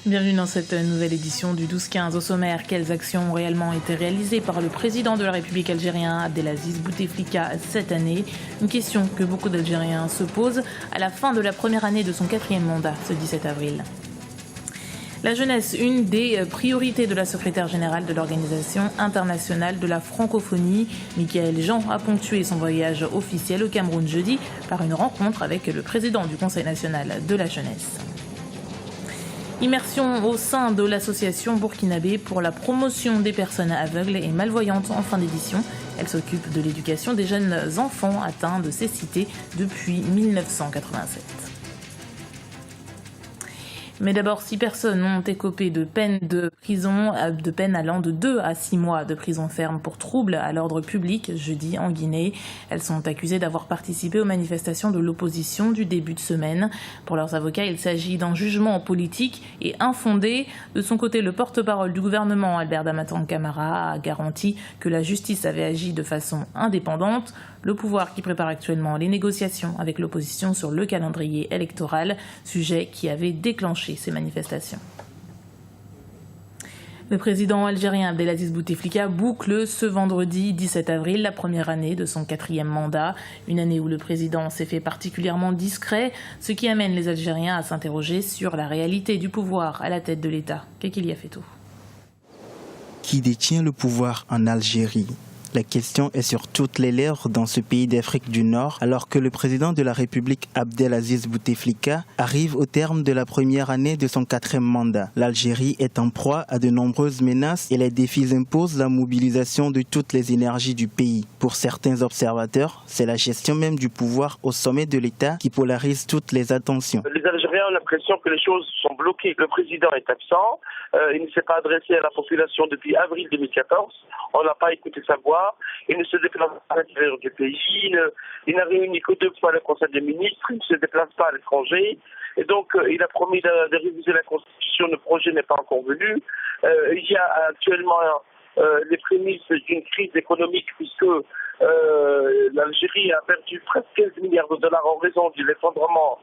Bienvenue dans cette nouvelle édition du 12-15. Au sommaire, quelles actions ont réellement été réalisées par le président de la République algérien Abdelaziz Bouteflika cette année? Une question que beaucoup d'Algériens se posent à la fin de la première année de son 4e mandat, ce 17 avril. La jeunesse, une des priorités de la secrétaire générale de l'Organisation internationale de la francophonie. Michaël Jean a ponctué son voyage officiel au Cameroun jeudi par une rencontre avec le président du Conseil national de la jeunesse. Immersion au sein de l'association burkinabé pour la promotion des personnes aveugles et malvoyantes en fin d'édition. Elle s'occupe de l'éducation des jeunes enfants atteints de cécité depuis 1987. Mais d'abord, 6 personnes ont écopé de peine de prison, de peine allant de 2 à 6 mois de prison ferme pour troubles à l'ordre public jeudi en Guinée. Elles sont accusées d'avoir participé aux manifestations de l'opposition du début de semaine. Pour leurs avocats, il s'agit d'un jugement politique et infondé. De son côté, le porte-parole du gouvernement, Albert Damatan Camara, a garanti que la justice avait agi de façon indépendante. Le pouvoir qui prépare actuellement les négociations avec l'opposition sur le calendrier électoral, sujet qui avait déclenché ces manifestations. Le président algérien Abdelaziz Bouteflika boucle ce vendredi 17 avril la première année de son 4e mandat, une année où le président s'est fait particulièrement discret, ce qui amène les Algériens à s'interroger sur la réalité du pouvoir à la tête de l'État. Kekili Afetou. Qui détient le pouvoir en Algérie? La question est sur toutes les lèvres dans ce pays d'Afrique du Nord, alors que le président de la République Abdelaziz Bouteflika arrive au terme de la première année de son 4e mandat. L'Algérie est en proie à de nombreuses menaces et les défis imposent la mobilisation de toutes les énergies du pays. Pour certains observateurs, c'est la gestion même du pouvoir au sommet de l'État qui polarise toutes les attentions. Les Algériens ont l'impression que les choses sont bloquées. Le président est absent, il ne s'est pas adressé à la population depuis avril 2014, on n'a pas écouté sa voix. Il ne se déplace pas à l'intérieur du pays, il n'a réuni que 2 fois le Conseil des ministres, il ne se déplace pas à l'étranger. Et donc, il a promis de réviser la Constitution, le projet n'est pas encore venu. Il y a actuellement les prémices d'une crise économique puisque l'Algérie a perdu presque 15 milliards de dollars en raison de l'effondrement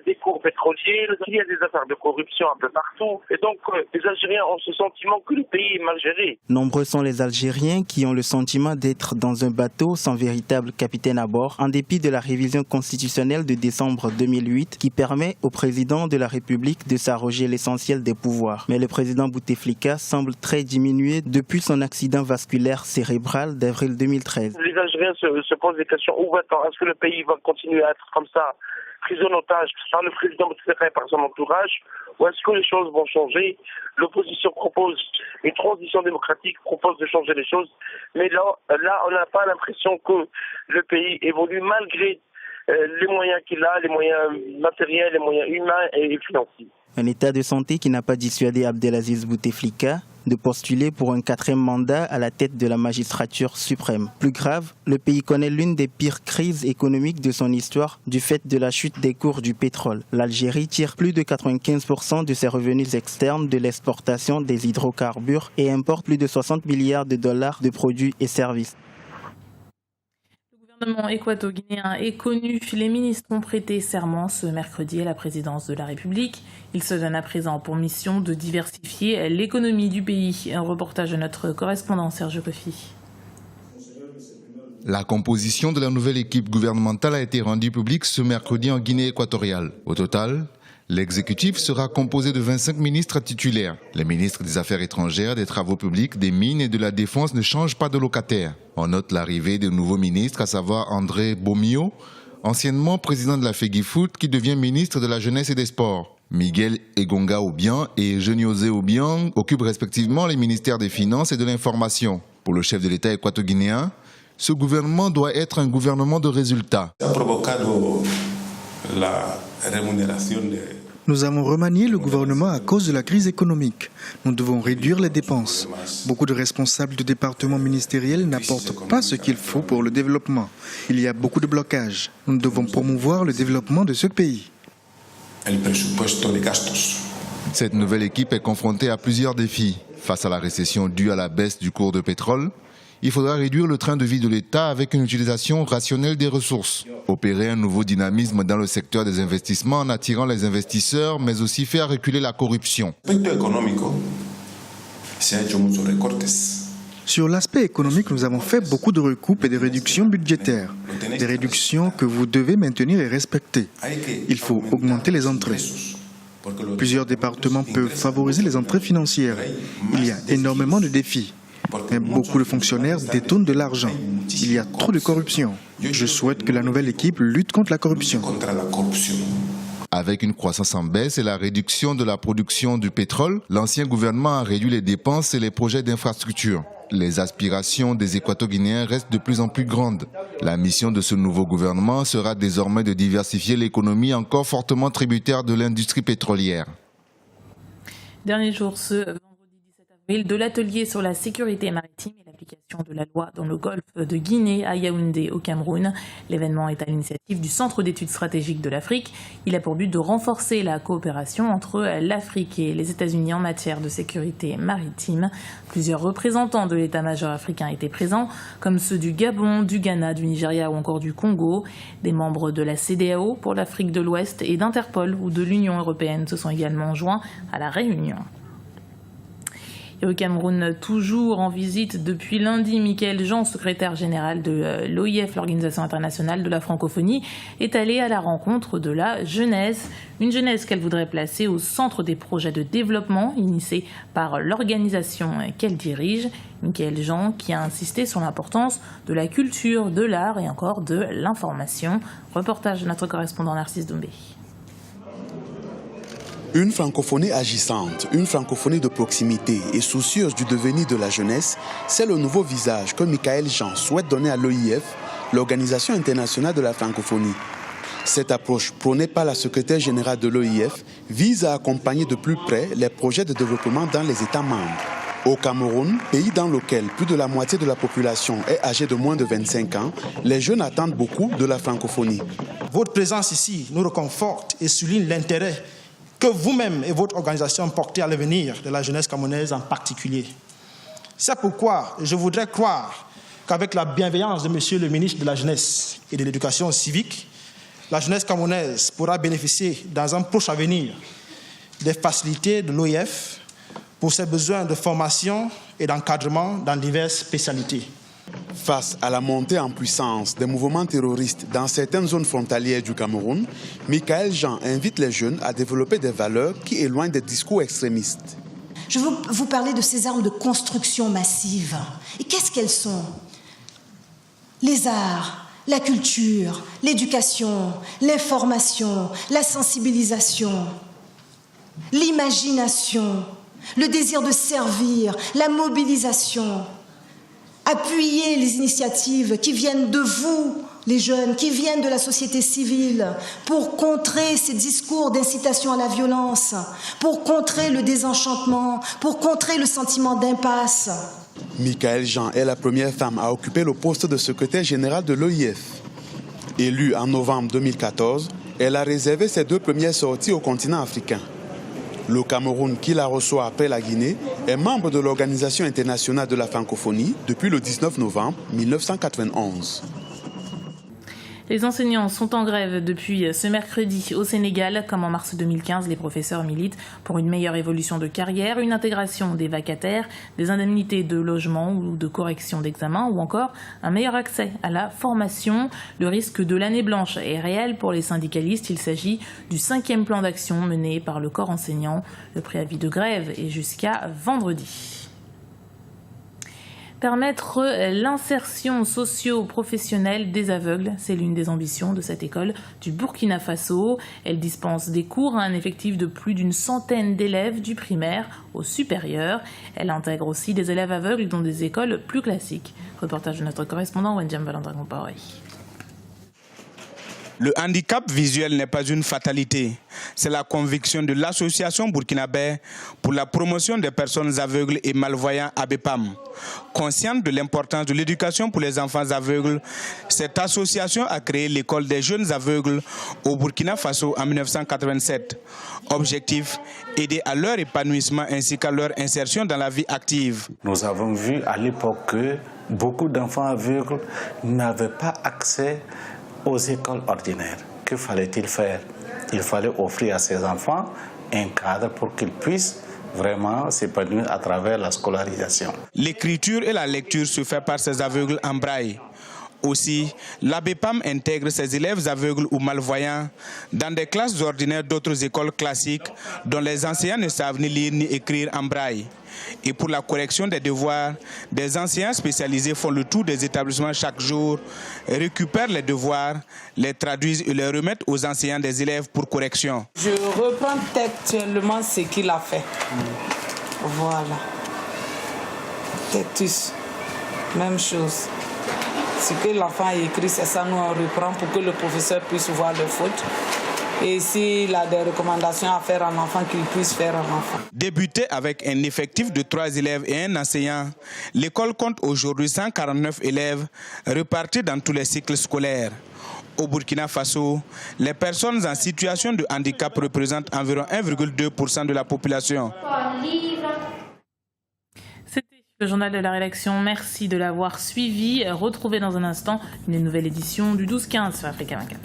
des cours pétroliers. Il y a des affaires de corruption un peu partout. Et donc, les Algériens ont ce sentiment que le pays est mal géré. Nombreux sont les Algériens qui ont le sentiment d'être dans un bateau sans véritable capitaine à bord, en dépit de la révision constitutionnelle de décembre 2008 qui permet au président de la République de s'arroger l'essentiel des pouvoirs. Mais le président Bouteflika semble très diminué depuis son accident vasculaire cérébral d'avril 2013. Les Algériens se posent des questions. Où va-t-on? Est-ce que le pays va continuer à être comme ça, pris en otage par le président Bouteflika et par son entourage, ou est-ce que les choses vont changer? L'opposition propose une transition démocratique, propose de changer les choses, mais là on n'a pas l'impression que le pays évolue malgré les moyens qu'il a, les moyens matériels, les moyens humains et financiers. Un état de santé qui n'a pas dissuadé Abdelaziz Bouteflika de postuler pour un 4e mandat à la tête de la magistrature suprême. Plus grave, le pays connaît l'une des pires crises économiques de son histoire du fait de la chute des cours du pétrole. L'Algérie tire plus de 95% de ses revenus externes de l'exportation des hydrocarbures et importe plus de 60 milliards de dollars de produits et services. Le gouvernement équato-guinéen est connu. Les ministres ont prêté serment ce mercredi à la présidence de la République. Ils se donnent à présent pour mission de diversifier l'économie du pays. Un reportage de notre correspondant Serge Kofi. La composition de la nouvelle équipe gouvernementale a été rendue publique ce mercredi en Guinée équatoriale. Au total, l'exécutif sera composé de 25 ministres titulaires. Les ministres des Affaires étrangères, des Travaux publics, des Mines et de la Défense ne changent pas de locataire. On note l'arrivée de nouveaux ministres, à savoir André Bomio, anciennement président de la FEGIFOOT, qui devient ministre de la Jeunesse et des Sports. Miguel Egonga Obiang et Jeniosé Obiang occupent respectivement les ministères des Finances et de l'Information. Pour le chef de l'État équato-guinéen, ce gouvernement doit être un gouvernement de résultats. Nous avons remanié le gouvernement à cause de la crise économique. Nous devons réduire les dépenses. Beaucoup de responsables de départements ministériels n'apportent pas ce qu'il faut pour le développement. Il y a beaucoup de blocages. Nous devons promouvoir le développement de ce pays. Cette nouvelle équipe est confrontée à plusieurs défis. Face à la récession due à la baisse du cours de pétrole, il faudra réduire le train de vie de l'État avec une utilisation rationnelle des ressources. Opérer un nouveau dynamisme dans le secteur des investissements en attirant les investisseurs, mais aussi faire reculer la corruption. Sur l'aspect économique, nous avons fait beaucoup de recoupes et de réductions budgétaires. Des réductions que vous devez maintenir et respecter. Il faut augmenter les entrées. Plusieurs départements peuvent favoriser les entrées financières. Il y a énormément de défis. Mais beaucoup de fonctionnaires détournent de l'argent. Il y a trop de corruption. Je souhaite que la nouvelle équipe lutte contre la corruption. Avec une croissance en baisse et la réduction de la production du pétrole, l'ancien gouvernement a réduit les dépenses et les projets d'infrastructure. Les aspirations des Équato-Guinéens restent de plus en plus grandes. La mission de ce nouveau gouvernement sera désormais de diversifier l'économie encore fortement tributaire de l'industrie pétrolière. Dernier jour, ce vendredi 17 avril, de l'atelier sur la sécurité maritime et l'application de la loi dans le golfe de Guinée à Yaoundé au Cameroun. L'événement est à l'initiative du Centre d'études stratégiques de l'Afrique. Il a pour but de renforcer la coopération entre l'Afrique et les États-Unis en matière de sécurité maritime. Plusieurs représentants de l'état-major africain étaient présents, comme ceux du Gabon, du Ghana, du Nigeria ou encore du Congo. Des membres de la CEDEAO pour l'Afrique de l'Ouest et d'Interpol ou de l'Union européenne se sont également joints à la réunion. Et au Cameroun, toujours en visite depuis lundi, Michaël Jean, secrétaire général de l'OIF, l'Organisation internationale de la francophonie, est allé à la rencontre de la jeunesse. Une jeunesse qu'elle voudrait placer au centre des projets de développement initiés par l'organisation qu'elle dirige. Michaël Jean qui a insisté sur l'importance de la culture, de l'art et encore de l'information. Reportage de notre correspondant Narcisse Doumbé. Une francophonie agissante, une francophonie de proximité et soucieuse du devenir de la jeunesse, c'est le nouveau visage que Michaël Jean souhaite donner à l'OIF, l'Organisation internationale de la francophonie. Cette approche prônée par la secrétaire générale de l'OIF vise à accompagner de plus près les projets de développement dans les États membres. Au Cameroun, pays dans lequel plus de la moitié de la population est âgée de moins de 25 ans, les jeunes attendent beaucoup de la francophonie. Votre présence ici nous réconforte et souligne l'intérêt que vous-même et votre organisation portez à l'avenir de la jeunesse camerounaise en particulier. C'est pourquoi je voudrais croire qu'avec la bienveillance de Monsieur le ministre de la Jeunesse et de l'Éducation civique, la jeunesse camerounaise pourra bénéficier dans un proche avenir des facilités de l'OIF pour ses besoins de formation et d'encadrement dans diverses spécialités. Face à la montée en puissance des mouvements terroristes dans certaines zones frontalières du Cameroun, Michaël Jean invite les jeunes à développer des valeurs qui éloignent des discours extrémistes. Je veux vous parler de ces armes de construction massive. Et qu'est-ce qu'elles sont? Les arts, la culture, l'éducation, l'information, la sensibilisation, l'imagination, le désir de servir, la mobilisation. Appuyer les initiatives qui viennent de vous, les jeunes, qui viennent de la société civile, pour contrer ces discours d'incitation à la violence, pour contrer le désenchantement, pour contrer le sentiment d'impasse. Michaël Jean est la première femme à occuper le poste de secrétaire général de l'OIF. Élue en novembre 2014, elle a réservé ses 2 premières sorties au continent africain. Le Cameroun, qui la reçoit après la Guinée, est membre de l'Organisation internationale de la francophonie depuis le 19 novembre 1991. Les enseignants sont en grève depuis ce mercredi au Sénégal. Comme en mars 2015, les professeurs militent pour une meilleure évolution de carrière, une intégration des vacataires, des indemnités de logement ou de correction d'examen ou encore un meilleur accès à la formation. Le risque de l'année blanche est réel pour les syndicalistes. Il s'agit du 5e plan d'action mené par le corps enseignant. Le préavis de grève est jusqu'à vendredi. Permettre l'insertion socio-professionnelle des aveugles, c'est l'une des ambitions de cette école du Burkina Faso. Elle dispense des cours à un effectif de plus d'une centaine d'élèves du primaire au supérieur. Elle intègre aussi des élèves aveugles dans des écoles plus classiques. Reportage de notre correspondant Wendiam Valentin Compaoré. Le handicap visuel n'est pas une fatalité. C'est la conviction de l'association burkinabé pour la promotion des personnes aveugles et malvoyants ABEPAM. Consciente de l'importance de l'éducation pour les enfants aveugles, cette association a créé l'école des jeunes aveugles au Burkina Faso en 1987. Objectif, aider à leur épanouissement ainsi qu'à leur insertion dans la vie active. Nous avons vu à l'époque que beaucoup d'enfants aveugles n'avaient pas accès aux écoles ordinaires. Que fallait-il faire? Il fallait offrir à ces enfants un cadre pour qu'ils puissent vraiment s'épanouir à travers la scolarisation. L'écriture et la lecture se font par ces aveugles en braille. Aussi, l'ABEPAM intègre ses élèves aveugles ou malvoyants dans des classes ordinaires d'autres écoles classiques dont les enseignants ne savent ni lire ni écrire en braille. Et pour la correction des devoirs, des enseignants spécialisés font le tour des établissements chaque jour, récupèrent les devoirs, les traduisent et les remettent aux enseignants des élèves pour correction. Je reprends textuellement ce qu'il a fait. Voilà. Textus, même chose. Ce que l'enfant a écrit, c'est ça, nous on reprend pour que le professeur puisse voir les fautes. Et s'il a des recommandations à faire à un enfant, qu'il puisse faire à un enfant. Débuté avec un effectif de 3 élèves et un enseignant, l'école compte aujourd'hui 149 élèves répartis dans tous les cycles scolaires. Au Burkina Faso, les personnes en situation de handicap représentent environ 1,2% de la population. Le journal de la rédaction, merci de l'avoir suivi. Retrouvez dans un instant une nouvelle édition du 12-15 sur Africa 24.